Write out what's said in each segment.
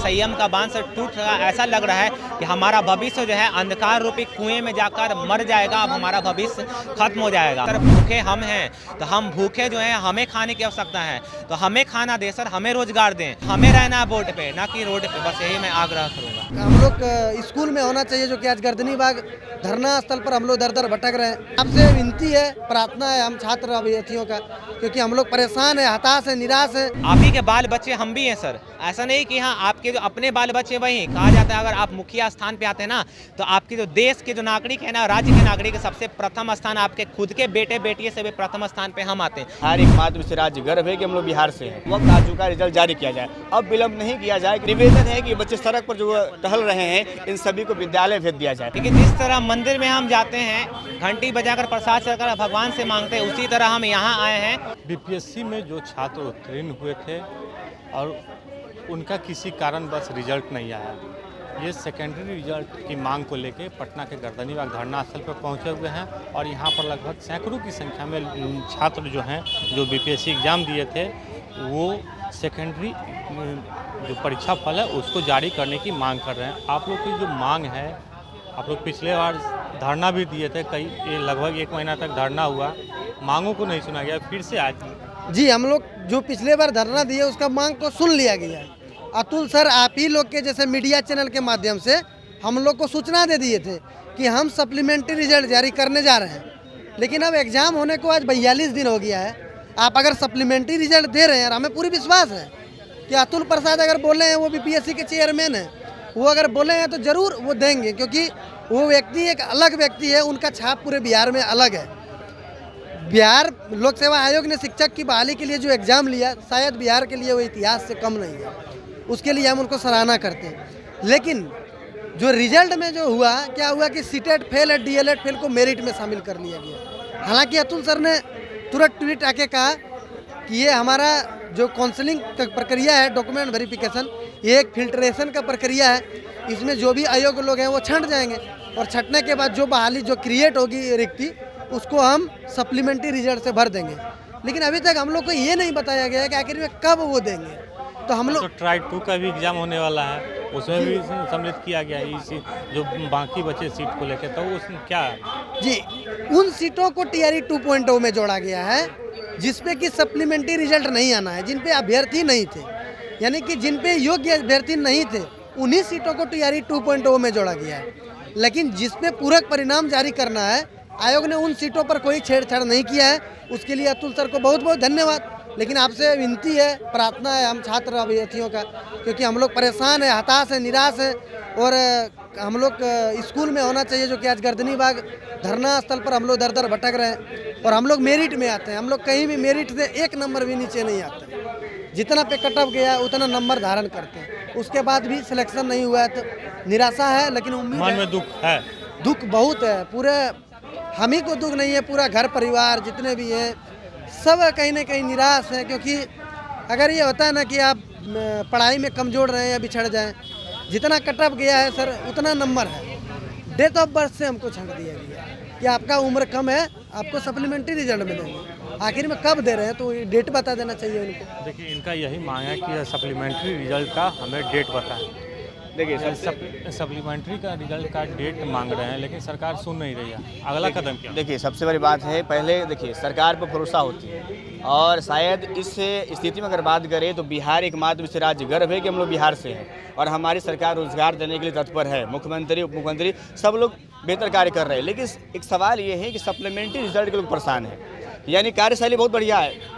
संयम का बांध से टूट रहा, ऐसा लग रहा है कि हमारा भविष्य जो है अंधकार रूपी कुएं में जाकर मर जाएगा। अब हमारा भविष्य खत्म हो जाएगा। सर भूखे हम हैं, तो हम भूखे जो हैं, हमें खाने की आवश्यकता है, तो हमें खाना दे सर, हमें रोजगार दें, हमें रहना बोर्ड पे ना कि रोड पे। बस यही मैं आग्रह करूँगा। हम लोग स्कूल में होना चाहिए, जो कि आज गर्दनी बाग धरना स्थल पर हम लोग दर दर भटक रहे हैं। आपसे विनती है, प्रार्थना है हम छात्र अभ्यर्थियों का, क्योंकि हम लोग परेशान है, हताश है, निराश है। आप ही के बाल बच्चे हम भी हैं सर, ऐसा नहीं कि हाँ आपके जो अपने बाल बच्चे वही। कहा जाता है अगर आप मुखिया स्थान पे आते हैं ना, तो आपके जो देश के जो नागरिक है ना, राज्य के नागरिक, सबसे प्रथम स्थान आपके खुद के बेटे बेटियों से भी प्रथम स्थान पे हम आते हैं। हर एक मातृ राज्य गर्व है कि हम लोग बिहार से हैं। वक्त आ चुका है, रिजल्ट जारी किया जाए, अब विलंब नहीं किया जाए। निवेदन है कि बच्चे सड़क पर जो टहल रहे हैं, इन सभी को विद्यालय भेज दिया जाए। लेकिन जिस तरह मंदिर में हम जाते हैं, घंटी बजाकर प्रसाद चढ़कर भगवान से मांगते हैं, उसी तरह हम यहाँ आए हैं। बीपीएससी में जो छात्र उत्तीर्ण हुए थे और उनका किसी कारणवश रिजल्ट नहीं आया, ये सेकेंडरी रिजल्ट की मांग को लेके पटना के गर्दनी बाग धरना स्थल पर पहुंचे हुए हैं। और यहाँ पर लगभग सैकड़ों की संख्या में छात्र जो हैं, जो बीपीएससी एग्ज़ाम दिए थे, वो सेकेंडरी जो परीक्षा फल है उसको जारी करने की मांग कर रहे हैं। आप लोग की जो मांग है, आप लोग पिछले बार धरना भी दिए थे, कई लगभग 1 महीना तक धरना हुआ, मांगों को नहीं सुना गया, फिर से आज। जी, हम लोग जो पिछले बार धरना दिए उसका मांग को सुन लिया गया है। अतुल सर आप ही लोग के जैसे मीडिया चैनल के माध्यम से हम लोग को सूचना दे दिए थे कि हम सप्लीमेंट्री रिजल्ट जारी करने जा रहे हैं। लेकिन अब एग्ज़ाम होने को आज 42 दिन हो गया है। आप अगर सप्लीमेंट्री रिजल्ट दे रहे हैं, और हमें पूरी विश्वास है कि अतुल प्रसाद अगर बोले हैं, वो बीपीएससी के चेयरमैन हैं, वो अगर बोले हैं तो ज़रूर वो देंगे, क्योंकि वो व्यक्ति एक अलग व्यक्ति है, उनका छाप पूरे बिहार में अलग है। बिहार लोक सेवा आयोग ने शिक्षक की बहाली के लिए जो एग्ज़ाम लिया, शायद बिहार के लिए वो इतिहास से कम नहीं है, उसके लिए हम उनको सराहना करते हैं। लेकिन जो रिजल्ट में जो हुआ, क्या हुआ कि सीटेट फेल है, डीएलएड फेल को मेरिट में शामिल कर लिया गया। हालांकि अतुल सर ने तुरंत ट्वीट आके कहा कि ये हमारा जो काउंसलिंग का प्रक्रिया है, डॉक्यूमेंट वेरिफिकेशन, ये एक फिल्ट्रेशन का प्रक्रिया है, इसमें जो भी अयोग्य लोग हैं वो छंट जाएंगे, और छंटने के बाद जो बहाली जो क्रिएट होगी रिक्ति, उसको हम सप्लीमेंट्री रिजल्ट से भर देंगे। लेकिन अभी तक हम लोग को ये नहीं बताया गया है कि आखिर में कब वो देंगे। तो हम लोग ट्राई 2 का भी एग्ज़ाम होने वाला है, उसमें भी सम्मिलित किया गया है इसी जो बाकी बचे सीट को लेकर, तो उसमें क्या जी, उन सीटों को टीआरई 2.0 में जोड़ा गया है जिसपे कि सप्लीमेंट्री रिजल्ट नहीं आना है, जिन पे अभ्यर्थी नहीं थे, यानी कि जिन पे योग्य अभ्यर्थी नहीं थे, उन्हीं सीटों को टीआरई 2.0 में जोड़ा गया है। लेकिन जिस पे पूरक परिणाम जारी करना है, आयोग ने उन सीटों पर कोई छेड़छाड़ नहीं किया है। उसके लिए अतुल सर को बहुत बहुत धन्यवाद। लेकिन आपसे विनती है, प्रार्थना है हम छात्र अभ्यर्थियों का, क्योंकि हम लोग परेशान है, हताश है, निराश है। और हम लोग स्कूल में होना चाहिए, जो कि आज गर्दनी बाग धरना स्थल पर हम लोग दर दर भटक रहे हैं। और हम लोग मेरिट में आते हैं, हम लोग कहीं भी मेरिट से 1 नंबर भी नीचे नहीं आते। जितना पे कट ऑफ गया उतना नंबर धारण करते हैं, उसके बाद भी सिलेक्शन नहीं हुआ है, तो निराशा है। लेकिन उम्मीद मन में दुख है, दुख बहुत है। पूरे हम ही को दुख नहीं है, पूरा घर परिवार जितने भी हैं सब कहीं ना कहीं निराश है। क्योंकि अगर ये होता है ना कि आप पढ़ाई में कमज़ोर रहें या बिछड़ जाएं, जितना कट ऑफ गया है सर उतना नंबर है। डेट ऑफ बर्थ से हमको छंट दिया गया कि आपका उम्र कम है, आपको सप्लीमेंट्री रिजल्ट मिलेंगे। आखिर में कब दे रहे हैं, तो ये डेट बता देना चाहिए उनको। देखिए इनका यही मांग है कि सप्लीमेंट्री रिजल्ट का हमें डेट बताएं। देखिए सप्लीमेंट्री का रिजल्ट का डेट मांग रहे हैं, लेकिन सरकार सुन नहीं रही है। अगला कदम क्या? देखिए सबसे बड़ी बात है, पहले देखिए सरकार पर भरोसा होती है, और शायद इस स्थिति में अगर बात करें तो बिहार एकमात्र राज्य गर्व है कि हम लोग बिहार से हैं, और हमारी सरकार रोजगार देने के लिए तत्पर है। मुख्यमंत्री, उप मुख्यमंत्री सब लोग बेहतर कार्य कर रहे हैं। लेकिन एक सवाल ये है कि सप्लीमेंट्री रिजल्ट के लोग परेशान हैं, यानी कार्यशैली बहुत बढ़िया है,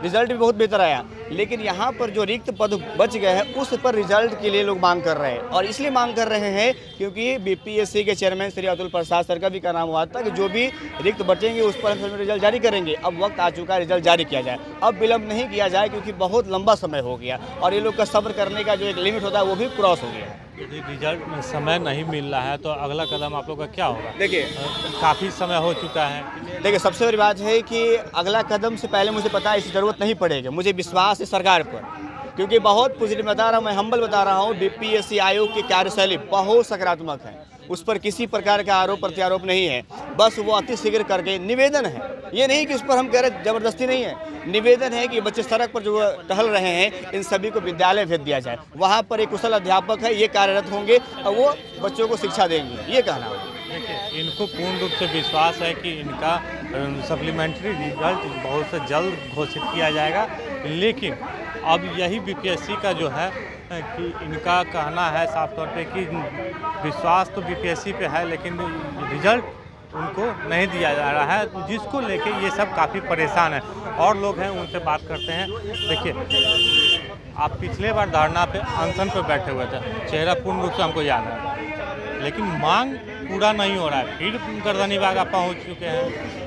रिजल्ट भी बहुत बेहतर आया, लेकिन यहाँ पर जो रिक्त पद बच गए हैं उस पर रिजल्ट के लिए लोग मांग कर रहे हैं। और इसलिए मांग कर रहे हैं क्योंकि बीपीएससी के चेयरमैन श्री अतुल प्रसाद सर का भी कहना हुआ था कि जो भी रिक्त बचेंगे उस पर हम रिजल्ट जारी करेंगे। अब वक्त आ चुका है, रिजल्ट जारी किया जाए, अब विलंब नहीं किया जाए, क्योंकि बहुत लंबा समय हो गया और ये लोग का सब्र करने का जो एक लिमिट होता है वो भी क्रॉस हो गया। यदि रिजल्ट में समय नहीं मिल रहा है तो अगला कदम आप लोग का क्या होगा? देखिए काफ़ी समय हो चुका है। देखिए सबसे बड़ी बात है कि अगला कदम से पहले मुझे पता है इसकी ज़रूरत नहीं पड़ेगी, मुझे विश्वास है सरकार पर, क्योंकि बहुत पॉजिटिव बता रहा हूँ, मैं हम्बल बता रहा हूँ। बीपीएससी आयोग की कार्यशैली बहुत सकारात्मक है, उस पर किसी प्रकार का आरोप प्रत्यारोप नहीं है, बस वो अति शीघ्र करके निवेदन है, ये नहीं कि उस पर हम कह रहे ज़बरदस्ती नहीं है, निवेदन है कि बच्चे सड़क पर जो टहल रहे हैं इन सभी को विद्यालय भेज दिया जाए, वहाँ पर एक कुशल अध्यापक है, ये कार्यरत होंगे और वो बच्चों को शिक्षा देंगे, ये कहना है। देखिए, इनको पूर्ण रूप से विश्वास है कि इनका सप्लीमेंट्री रिजल्ट बहुत से जल्द घोषित किया जाएगा, लेकिन अब यही बीपीएससी का जो है कि इनका कहना है साफ तौर पे कि विश्वास तो बीपीएससी पे है, लेकिन रिजल्ट उनको नहीं दिया जा रहा है, जिसको लेके ये सब काफ़ी परेशान है। और लोग हैं, उनसे बात करते हैं। देखिए, आप पिछले बार धरना पे अनशन पे बैठे हुए थे, चेहरा पूर्ण रूप से हमको याद है, लेकिन मांग पूरा नहीं हो रहा है, फिर गर्दनी बागा पहुँच चुके हैं।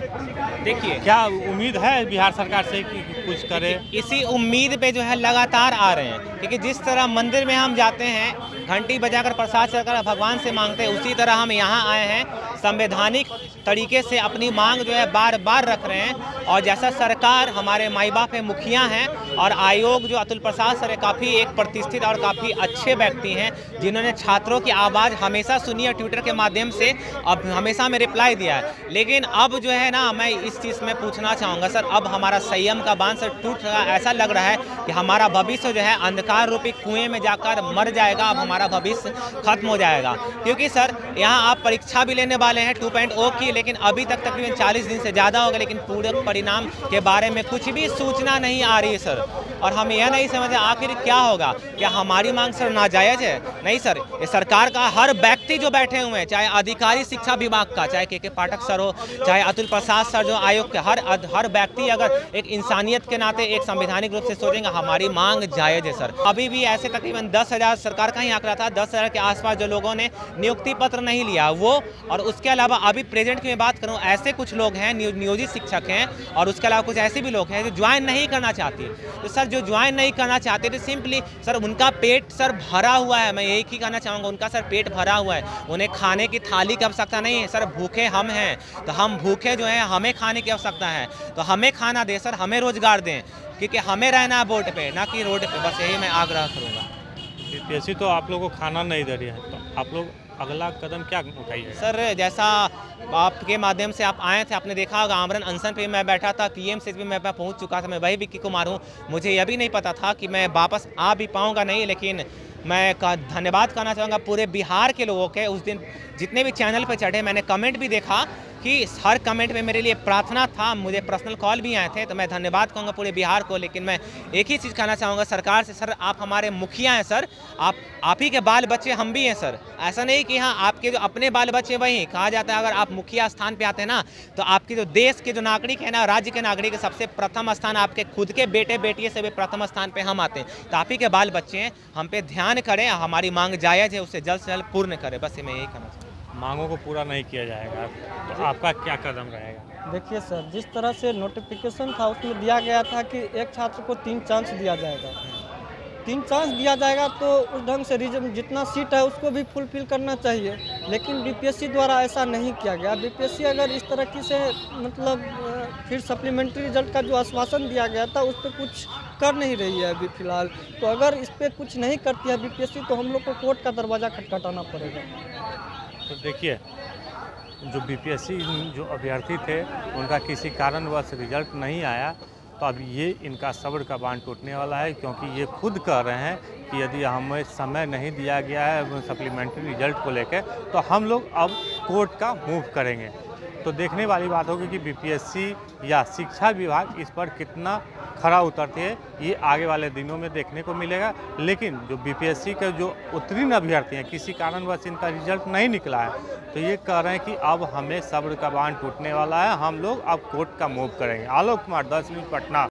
देखिए, क्या उम्मीद है बिहार सरकार से कि कुछ करे? इसी उम्मीद पे जो है लगातार आ रहे हैं, क्योंकि जिस तरह मंदिर में हम जाते हैं घंटी बजाकर प्रसाद चढ़कर भगवान से मांगते हैं, उसी तरह हम यहाँ आए हैं संवैधानिक तरीके से अपनी मांग जो है बार बार रख रहे हैं। और जैसा सरकार, हमारे माई बाप है, मुखिया हैं, और आयोग जो अतुल प्रसाद सर है, काफ़ी एक प्रतिष्ठित और काफ़ी अच्छे व्यक्ति हैं, जिन्होंने छात्रों की आवाज़ हमेशा सुनी है, ट्विटर के माध्यम से अब हमेशा में रिप्लाई दिया है। लेकिन अब जो है ना, मैं इस चीज़ में पूछना चाहूँगा सर, अब हमारा संयम का बांध सर टूट रहा, ऐसा लग रहा है कि हमारा भविष्य जो है अंधकार रूपी कुएं में जाकर मर जाएगा, अब हमारा भविष्य खत्म हो जाएगा। क्योंकि सर यहाँ आप परीक्षा भी लेने वाले हैं 2.0 की, लेकिन अभी तक तकरीबन 40 दिन से ज़्यादा हो गए, लेकिन पूरे परिणाम के बारे में कुछ भी सूचना नहीं आ रही है सर। और हम यह नहीं समझते आखिर क्या होगा, क्या हमारी मांग सर नाजायज़ है? नहीं सर, ये सरकार का हर व्यक्ति जो बैठे हुए हैं, चाहे अधिकारी शिक्षा विभाग का, चाहे के पाठक सर हो, चाहे अतुल प्रसाद सर जो आयोग के, हर व्यक्ति अगर एक इंसानियत के नाते एक संवैधानिक रूप से सोचेंगे, हमारी मांग जायज़ है सर। अभी भी ऐसे तकरीबन 10,000 सरकार का ही आंकड़ा था, 10,000 के आसपास जो लोगों ने नियुक्ति पत्र नहीं लिया वो, और उसके अलावा अभी प्रेजेंट की मैं बात करूं, ऐसे कुछ लोग हैं नियोजित शिक्षक हैं, और उसके अलावा कुछ ऐसे भी लोग हैं जो ज्वाइन नहीं करना चाहते। तो सर जो ज्वाइन नहीं करना चाहते तो सिंपली सर उनका पेट सर भरा हुआ है, मैं यही कहना चाहूँगा, उनका सर पेट भरा हुआ है, उन्हें खाने की थाली की आवश्यकता नहीं है सर। भूखे हम हैं, तो हम भूखे जो हैं, हमें खाने की आवश्यकता है, तो हमें खाना दें सर, हमें रोजगार दें, क्योंकि हमें रहना है बोर्ड पे, ना कि रोड पे। बस यही मैं आग्रह करूँगा। बीपीएससी तो आप लोगों को खाना नहीं दे रही है, तो आप लोग अगला कदम क्या उठाइए? सर जैसा आपके माध्यम से आप आए थे, आपने देखा होगा आमरण अनशन पे मैं बैठा था, पीएम से भी मैं पहुंच चुका था, मैं वही विक्की कुमार हूं। मुझे यह भी नहीं पता था कि मैं वापस आ भी पाऊंगा नहीं, लेकिन मैं धन्यवाद करना चाहूँगा पूरे बिहार के लोगों के। उस दिन जितने भी चैनल पर चढ़े, मैंने कमेंट भी देखा कि हर कमेंट में मेरे लिए प्रार्थना था, मुझे पर्सनल कॉल भी आए थे, तो मैं धन्यवाद कहूँगा पूरे बिहार को। लेकिन मैं एक ही चीज़ कहना चाहूँगा सरकार से, सर आप हमारे मुखिया हैं सर, आप ही के बाल बच्चे हम भी हैं सर। ऐसा नहीं कि हाँ आपके जो अपने बाल बच्चे वही कहा जाता है, अगर आप मुखिया स्थान पे आते हैं ना, तो आपके जो देश के जो नागरिक है ना, राज्य के नागरिक, सबसे प्रथम स्थान आपके खुद के बेटे बेटियों से भी प्रथम स्थान पे हम आते हैं। तो आप ही के बाल बच्चे हैं, हम पे ध्यान करें, हमारी मांग जायज़ है, उसे जल्द से जल्द पूर्ण करें, बस मैं यही कहना चाहूँगा। मांगों को पूरा नहीं किया जाएगा तो आपका क्या कदम रहेगा? देखिए सर, जिस तरह से नोटिफिकेशन था उसमें दिया गया था कि एक छात्र को 3 चांस दिया जाएगा, 3 चांस दिया जाएगा, तो उस ढंग से जितना सीट है उसको भी फुलफिल करना चाहिए। लेकिन बीपीएससी द्वारा ऐसा नहीं किया गया। बीपीएससी अगर इस तरह से मतलब फिर सप्लीमेंट्री रिजल्ट का जो आश्वासन दिया गया था उस पर कुछ कर नहीं रही है अभी फ़िलहाल। तो अगर इस पर कुछ नहीं करती है बीपीएससी, तो हम लोग को कोर्ट का दरवाज़ा खटखटाना पड़ेगा। तो देखिए, जो बीपीएससी जो अभ्यर्थी थे उनका किसी कारणवश रिजल्ट नहीं आया, तो अब ये इनका सब्र का बांध टूटने वाला है, क्योंकि ये खुद कह रहे हैं कि यदि हमें समय नहीं दिया गया है सप्लीमेंट्री रिजल्ट को लेकर, तो हम लोग अब कोर्ट का मूव करेंगे। तो देखने वाली बात होगी कि बीपीएससी या शिक्षा विभाग इस पर कितना खरा उतरते हैं, ये आगे वाले दिनों में देखने को मिलेगा। लेकिन जो बीपीएससी के जो उत्तीर्ण अभ्यर्थी हैं, किसी कारणवश इनका रिजल्ट नहीं निकला है, तो ये कह रहे हैं कि अब हमें सब्र का बांध टूटने वाला है, हम लोग अब कोर्ट का मूव करेंगे। आलोक कुमार, 10 न्यूज़, पटना।